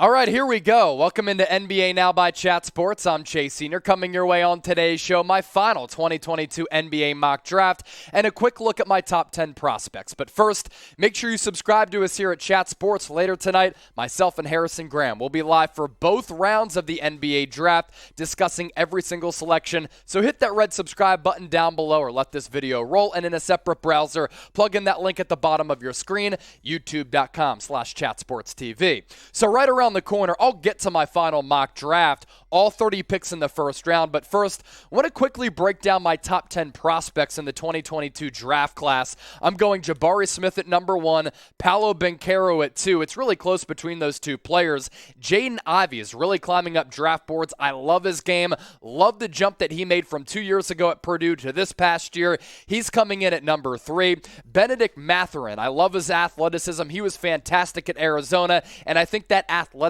All right, here we go. Welcome into NBA Now by Chat Sports. I'm Chase Senior, coming your way on today's show, my final 2022 NBA mock draft, and a quick look at my top 10 prospects. But first, make sure you subscribe to us here at Chat Sports. Later tonight, myself and Harrison Graham will be live for both rounds of the NBA draft, discussing every single selection. So hit that red subscribe button down below or let this video roll, and in a separate browser, plug in that link at the bottom of your screen, youtube.com/chatsportstv. So right around the corner, I'll get to my final mock draft, all 30 picks in the first round. But first, I want to quickly break down my top 10 prospects in the 2022 draft class. I'm going Jabari Smith at number 1, Paolo Banchero at 2. It's really close between those two players. Jaden Ivey is really climbing up draft boards. I love his game. Love the jump that he made from 2 years ago at Purdue to this past year. He's coming in at number 3. Benedict Mathurin, I love his athleticism. He was fantastic at Arizona, and I think that athleticism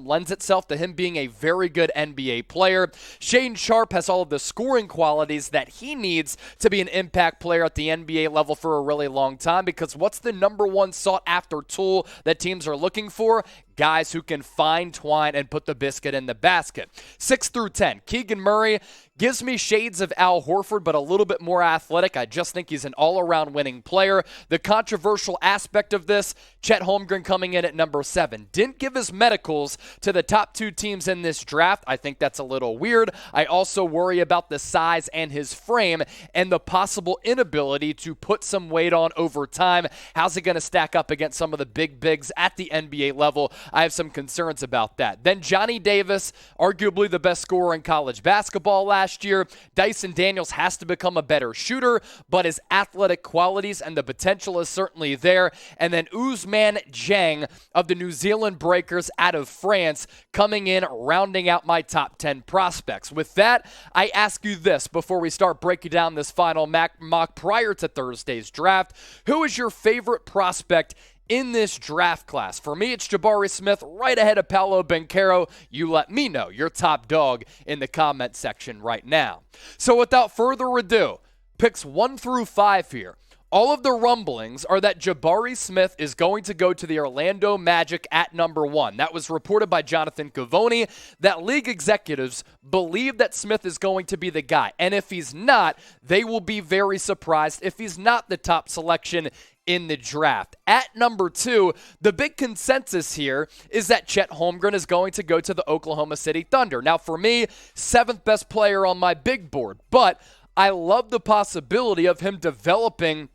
lends itself to him being a very good NBA player. Shaedon Sharpe has all of the scoring qualities that he needs to be an impact player at the NBA level for a really long time, because what's the number one sought after tool that teams are looking for? Guys who can find twine and put the biscuit in the basket. 6 through 10, Keegan Murray gives me shades of Al Horford, but a little bit more athletic. I just think he's an all-around winning player. The controversial aspect of this, Chet Holmgren coming in at number 7. Didn't give his medicals to the top 2 teams in this draft. I think that's a little weird. I also worry about the size and his frame and the possible inability to put some weight on over time. How's it going to stack up against some of the big bigs at the NBA level? I have some concerns about that. Then Johnny Davis, arguably the best scorer in college basketball last year. Dyson Daniels has to become a better shooter, but his athletic qualities and the potential is certainly there. And then Ousmane Dieng of the New Zealand Breakers out of France coming in, rounding out my top 10 prospects. With that, I ask you this before we start breaking down this final mock prior to Thursday's draft. Who is your favorite prospect in this draft class? For me, it's Jabari Smith, right ahead of Paolo Banchero. You let me know your top dog in the comment section right now. So without further ado, picks 1 through 5 here. All of the rumblings are that Jabari Smith is going to go to the Orlando Magic at number 1. That was reported by Jonathan Cavoni, that league executives believe that Smith is going to be the guy. And if he's not, they will be very surprised if he's not the top selection in the draft. At number 2, the big consensus here is that Chet Holmgren is going to go to the Oklahoma City Thunder. Now, for me, 7th best player on my big board, but I love the possibility of him developing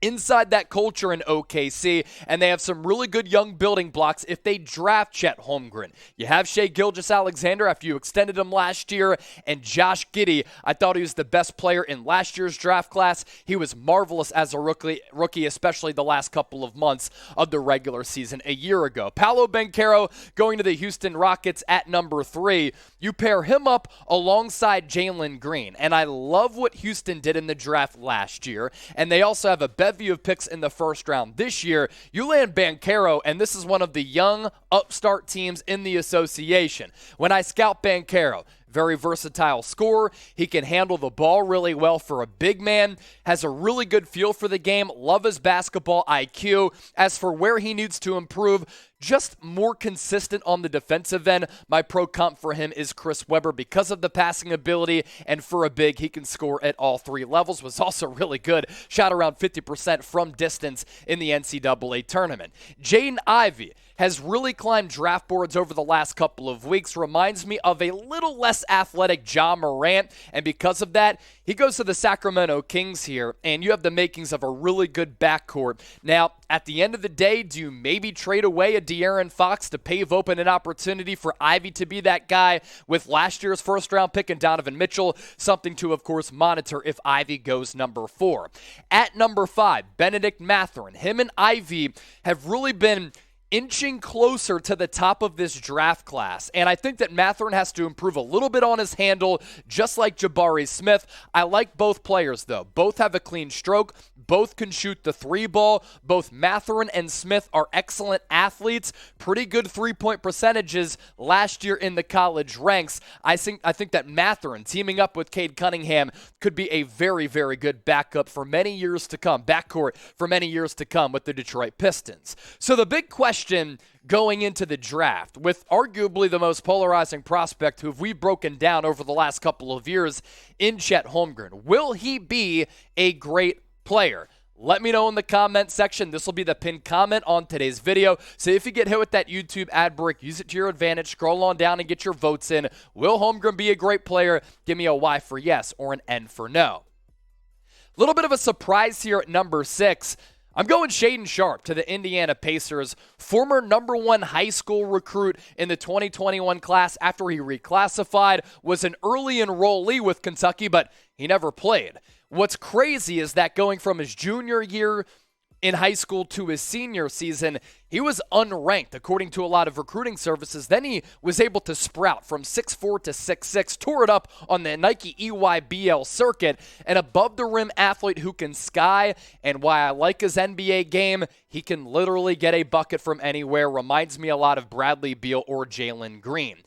inside that culture in OKC, and they have some really good young building blocks if they draft Chet Holmgren. You have Shai Gilgeous-Alexander after you extended him last year, and Josh Giddey. I thought he was the best player in last year's draft class. He was marvelous as a rookie, especially the last couple of months of the regular season a year ago. Paolo Banchero going to the Houston Rockets at number 3. You pair him up alongside Jalen Green, and I love what Houston did in the draft last year, and they also have a bevy of picks in the first round this year. You land Banchero, and this is one of the young upstart teams in the association. When I scout Banchero, very versatile scorer. He can handle the ball really well for a big man. Has a really good feel for the game. Love his basketball IQ. As for where he needs to improve, just more consistent on the defensive end. My pro comp for him is Chris Webber because of the passing ability, and for a big, he can score at all 3 levels. Was also really good. Shot around 50% from distance in the NCAA tournament. Jaden Ivey has really climbed draft boards over the last couple of weeks. Reminds me of a little less athletic Ja Morant, and because of that, he goes to the Sacramento Kings here, and you have the makings of a really good backcourt. Now, at the end of the day, do you maybe trade away a De'Aaron Fox to pave open an opportunity for Ivy to be that guy with last year's first-round pick and Donovan Mitchell? Something to, of course, monitor if Ivy goes number 4. At number 5, Benedict Mathurin. Him and Ivy have really been inching closer to the top of this draft class. And I think that Mathurin has to improve a little bit on his handle, just like Jabari Smith. I like both players, though. Both have a clean stroke. Both can shoot the 3 ball. Both Mathurin and Smith are excellent athletes. Pretty good 3-point percentages last year in the college ranks. I think that Mathurin, teaming up with Cade Cunningham, could be a very, very good backup for many years to come, backcourt for many years to come with the Detroit Pistons. So the big question going into the draft with arguably the most polarizing prospect who we've broken down over the last couple of years in Chet Holmgren. Will he be a great player? Let me know in the comment section. This will be the pinned comment on today's video. So if you get hit with that YouTube ad break, use it to your advantage. Scroll on down and get your votes in. Will Holmgren be a great player? Give me a Y for yes or an N for no. A little bit of a surprise here at number 6. I'm going Shaedon Sharpe to the Indiana Pacers, former number 1 high school recruit in the 2021 class after he reclassified, was an early enrollee with Kentucky, but he never played. What's crazy is that going from his junior year in high school to his senior season, he was unranked according to a lot of recruiting services. Then he was able to sprout from 6'4 to 6'6, tore it up on the Nike EYBL circuit, an above-the-rim athlete who can sky, and why I like his NBA game, he can literally get a bucket from anywhere. Reminds me a lot of Bradley Beal or Jalen Green.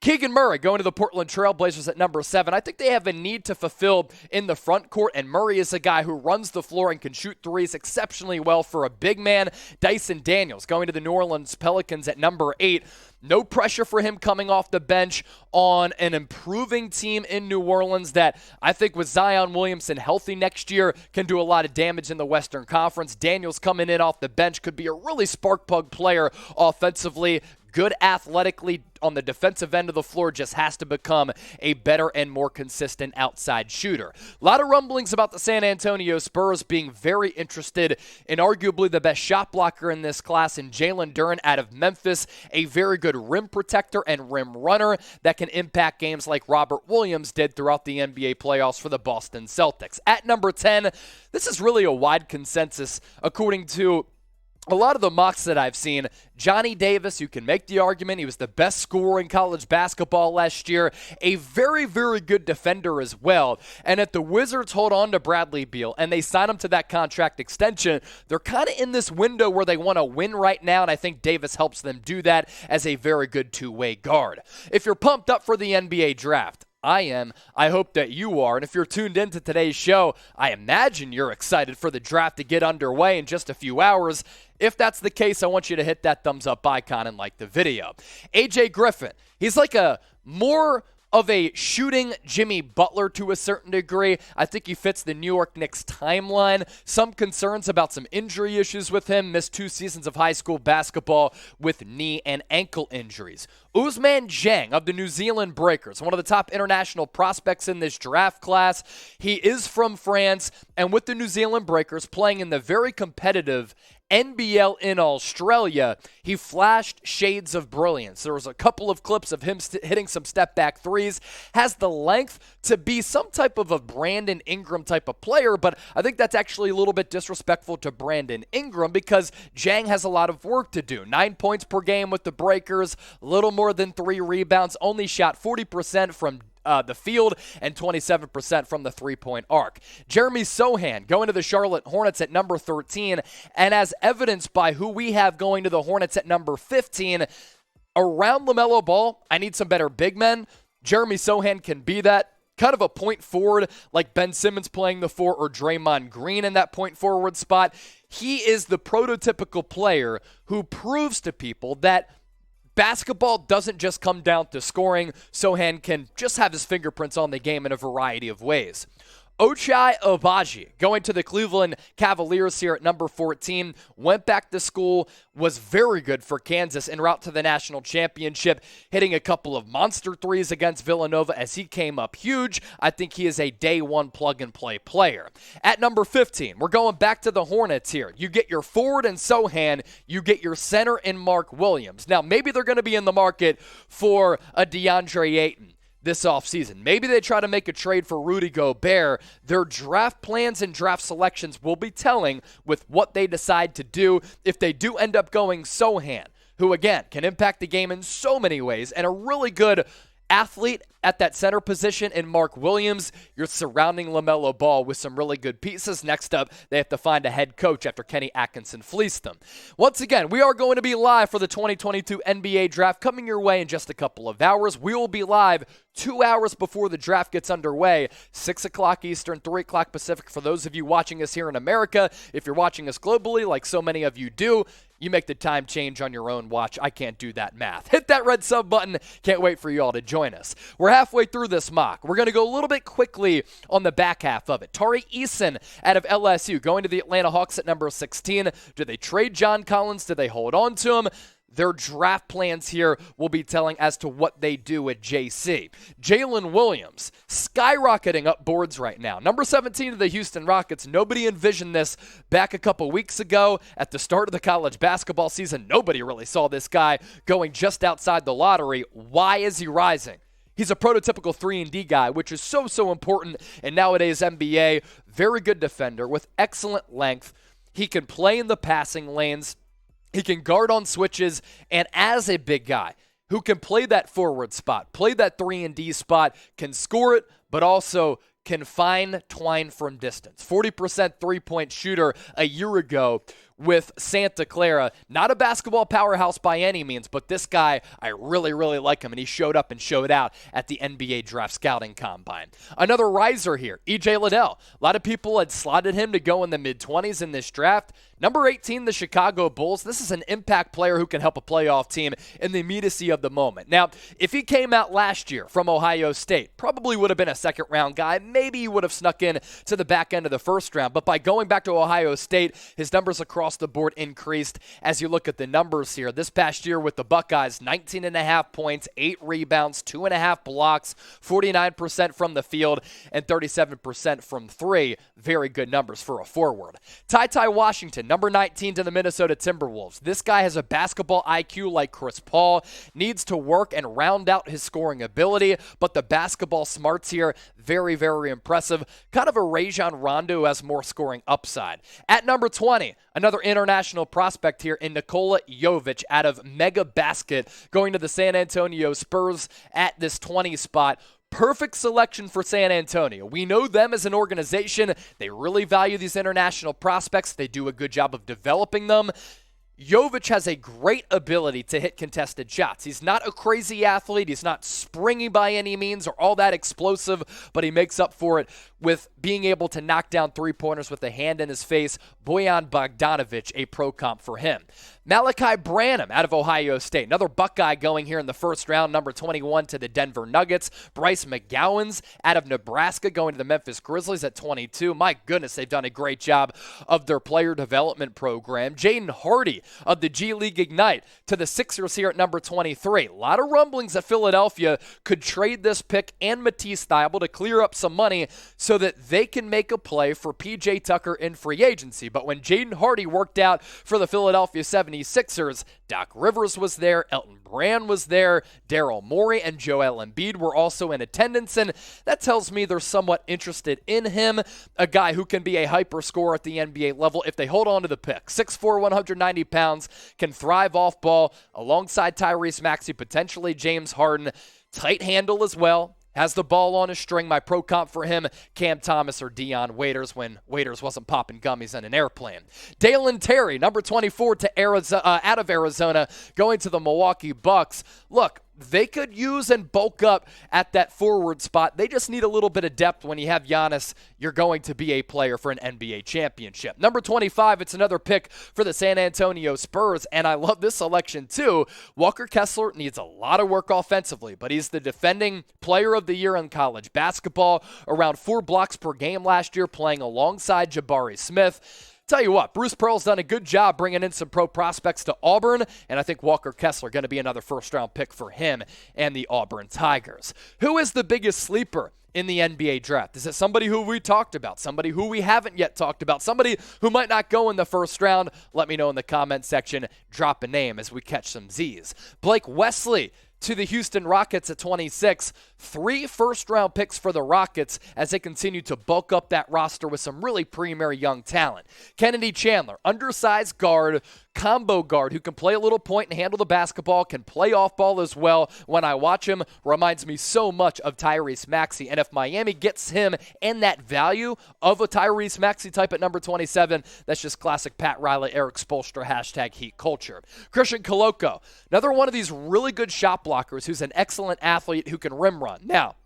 Keegan Murray going to the Portland Trail Blazers at number 7. I think they have a need to fulfill in the front court, and Murray is a guy who runs the floor and can shoot threes exceptionally well for a big man. Dyson Daniels going to the New Orleans Pelicans at number 8. No pressure for him coming off the bench on an improving team in New Orleans that I think with Zion Williamson healthy next year can do a lot of damage in the Western Conference. Daniels coming in off the bench could be a really spark plug player offensively. Good athletically on the defensive end of the floor, just has to become a better and more consistent outside shooter. A lot of rumblings about the San Antonio Spurs being very interested in arguably the best shot blocker in this class in Jalen Duren out of Memphis, a very good rim protector and rim runner that can impact games like Robert Williams did throughout the NBA playoffs for the Boston Celtics. At number 10, this is really a wide consensus according to a lot of the mocks that I've seen. Johnny Davis, you can make the argument he was the best scorer in college basketball last year, a very, very good defender as well. And if the Wizards hold on to Bradley Beal and they sign him to that contract extension, they're kind of in this window where they want to win right now, and I think Davis helps them do that as a very good two-way guard. If you're pumped up for the NBA draft, I am. I hope that you are. And if you're tuned into today's show, I imagine you're excited for the draft to get underway in just a few hours. If that's the case, I want you to hit that thumbs up icon and like the video. AJ Griffin, he's like a more of a shooting Jimmy Butler to a certain degree. I think he fits the New York Knicks timeline. Some concerns about some injury issues with him. Missed 2 seasons of high school basketball with knee and ankle injuries. Ousmane Dieng of the New Zealand Breakers, one of the top international prospects in this draft class. He is from France, and with the New Zealand Breakers playing in the very competitive NBL in Australia, he flashed shades of brilliance. There was a couple of clips of him hitting some step-back threes. Has the length to be some type of a Brandon Ingram type of player, but I think that's actually a little bit disrespectful to Brandon Ingram because Dieng has a lot of work to do. 9 points per game with the Breakers, a little more than 3 rebounds, only shot 40% from the field and 27% from the three-point arc. Jeremy Sohan going to the Charlotte Hornets at number 13, and as evidenced by who we have going to the Hornets at number 15, around LaMelo Ball, I need some better big men. Jeremy Sohan can be that. Kind of a point forward like Ben Simmons playing the 4 or Draymond Green in that point forward spot. He is the prototypical player who proves to people that basketball doesn't just come down to scoring. Sohan can just have his fingerprints on the game in a variety of ways. Ochai Agbaji going to the Cleveland Cavaliers here at number 14. Went back to school, was very good for Kansas en route to the national championship, hitting a couple of monster threes against Villanova as he came up huge. I think he is a day one plug-and-play player. At number 15, we're going back to the Hornets here. You get your forward in Sohan, you get your center in Mark Williams. Now, maybe they're going to be in the market for a DeAndre Ayton this offseason. Maybe they try to make a trade for Rudy Gobert. Their draft plans and draft selections will be telling with what they decide to do. If they do end up going Sohan, who again can impact the game in so many ways, and a really good athlete at that center position in Mark Williams, you're surrounding LaMelo Ball with some really good pieces. Next up, they have to find a head coach after Kenny Atkinson fleeced them. Once again, we are going to be live for the 2022 NBA Draft coming your way in just a couple of hours. We will be live 2 hours before the draft gets underway, 6 o'clock Eastern, 3 o'clock Pacific for those of you watching us here in America. If you're watching us globally, like so many of you do, You make the time change on your own watch. I can't do that math. Hit that red sub button. Can't wait for you all to join us. We're halfway through this mock. We're going to go a little bit quickly on the back half of it. Tari Eason out of LSU going to the Atlanta Hawks at number 16. Do they trade John Collins? Do they hold on to him? Their draft plans here will be telling as to what they do at JC. Jalen Williams, skyrocketing up boards right now. Number 17 of the Houston Rockets. Nobody envisioned this back a couple weeks ago at the start of the college basketball season. Nobody really saw this guy going just outside the lottery. Why is he rising? He's a prototypical 3-and-D guy, which is so important in nowadays NBA. Very good defender with excellent length. He can play in the passing lanes. He can guard on switches, and as a big guy who can play that forward spot, play that 3-and-D spot, can score it, but also can find twine from distance. 40% three-point shooter a year ago with Santa Clara. Not a basketball powerhouse by any means, but this guy, I really like him, and he showed up and showed out at the NBA Draft Scouting Combine. Another riser here, E.J. Liddell. A lot of people had slotted him to go in the mid-20s in this draft. Number 18, the Chicago Bulls. This is an impact player who can help a playoff team in the immediacy of the moment. Now, if he came out last year from Ohio State, probably would have been a second-round guy. Maybe he would have snuck in to the back end of the first round. But by going back to Ohio State, his numbers across the board increased as you look at the numbers here. This past year with the Buckeyes, 19.5 points, 8 rebounds, 2.5 blocks, 49% from the field, and 37% from three. Very good numbers for a forward. Ty Washington, number 19 to the Minnesota Timberwolves. This guy has a basketball IQ like Chris Paul, needs to work and round out his scoring ability, but the basketball smarts here, very impressive. Kind of a Rajon Rondo who has more scoring upside. At number 20, another international prospect here in Nikola Jovic out of Mega Basket, going to the San Antonio Spurs at this 20 spot. Perfect selection for San Antonio. We know them as an organization. They really value these international prospects. They do a good job of developing them. Jovic has a great ability to hit contested shots. He's not a crazy athlete. He's not springy by any means or all that explosive, but he makes up for it with being able to knock down three-pointers with a hand in his face. Bojan Bogdanovic, a pro comp for him. Malachi Branham out of Ohio State. Another Buckeye going here in the first round, number 21 to the Denver Nuggets. Bryce McGowan's out of Nebraska going to the Memphis Grizzlies at 22. My goodness, they've done a great job of their player development program. Jaden Hardy of the G League Ignite to the Sixers here at number 23. A lot of rumblings that Philadelphia could trade this pick and Matisse Thybulle to clear up some money so that they can make a play for P.J. Tucker in free agency. But when Jaden Hardy worked out for the Philadelphia 76ers, Doc Rivers was there, Elton Brand was there, Daryl Morey and Joel Embiid were also in attendance, and that tells me they're somewhat interested in him, a guy who can be a hyper scorer at the NBA level if they hold on to the pick. 6'4", 190 pounds, can thrive off ball alongside Tyrese Maxey, potentially James Harden. Tight handle as well. Has the ball on a string. My pro comp for him, Cam Thomas or Dion Waiters when Waiters wasn't popping gummies in an airplane. Dalen Terry, number 24 to Arizona, out of Arizona, going to the Milwaukee Bucks. Look, they could use and bulk up at that forward spot. They just need a little bit of depth. When you have Giannis, you're going to be a player for an NBA championship. Number 25, it's another pick for the San Antonio Spurs, and I love this selection too. Walker Kessler needs a lot of work offensively, but he's the defending player of the year in college basketball, around 4 blocks per game last year, playing alongside Jabari Smith. Tell you what, Bruce Pearl's done a good job bringing in some pro prospects to Auburn, and I think Walker Kessler going to be another first-round pick for him and the Auburn Tigers. Who is the biggest sleeper in the NBA draft? Is it somebody who we talked about, somebody who we haven't yet talked about, somebody who might not go in the first round? Let me know in the comment section. Drop a name as we catch some Z's. Blake Wesley to the Houston Rockets at 26. 3 first-round picks for the Rockets as they continue to bulk up that roster with some really premier young talent. Kennedy Chandler, undersized guard, combo guard who can play a little point and handle the basketball, can play off ball as well. When I watch him, reminds me so much of Tyrese Maxey. And if Miami gets him and that value of a Tyrese Maxey type at number 27, that's just classic Pat Riley, Eric Spoelstra, hashtag Heat culture. Christian Koloko, another one of these really good shot blockers who's an excellent athlete who can rim run. Now,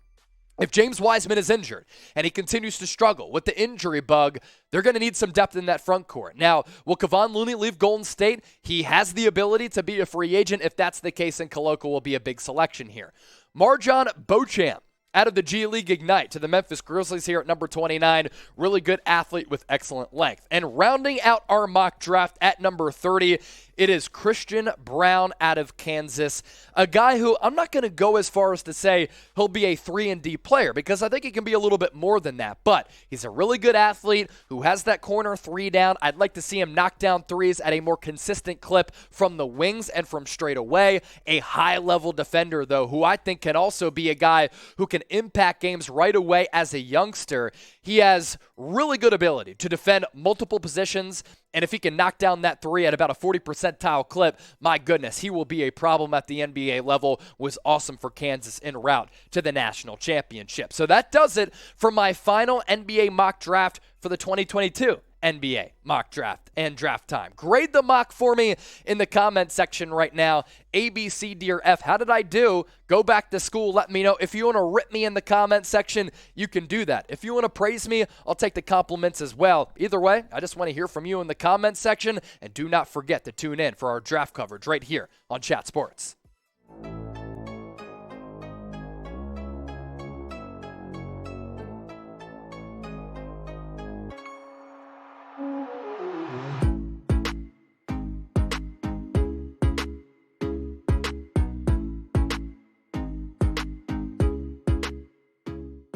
If James Wiseman is injured and he continues to struggle with the injury bug, they're going to need some depth in that front court. Now, will Kevon Looney leave Golden State? He has the ability to be a free agent. If that's the case, then Koloko will be a big selection here. Marjon Beauchamp, out of the G League Ignite to the Memphis Grizzlies here at number 29. Really good athlete with excellent length. And rounding out our mock draft at number 30, it is Christian Braun out of Kansas, a guy who I'm not going to go as far as to say he'll be a 3-and-D player because I think he can be a little bit more than that. But he's a really good athlete who has that corner three down. I'd like to see him knock down threes at a more consistent clip from the wings and from straight away. A high-level defender, though, who I think can also be a guy who can impact games right away as a youngster. He has really good ability to defend multiple positions, and if he can knock down that three at about a 40 percentile clip, my goodness, he will be a problem at the NBA level. Was awesome for Kansas en route to the national championship. So that does it for my final NBA mock draft for the 2022 NBA mock draft and draft time. Grade the mock for me in the comment section right now. A, B, C, D, or F. How did I do? Go back to school. Let me know. If you want to rip me in the comment section, you can do that. If you want to praise me, I'll take the compliments as well. Either way, I just want to hear from you in the comment section. And do not forget to tune in for our draft coverage right here on Chat Sports.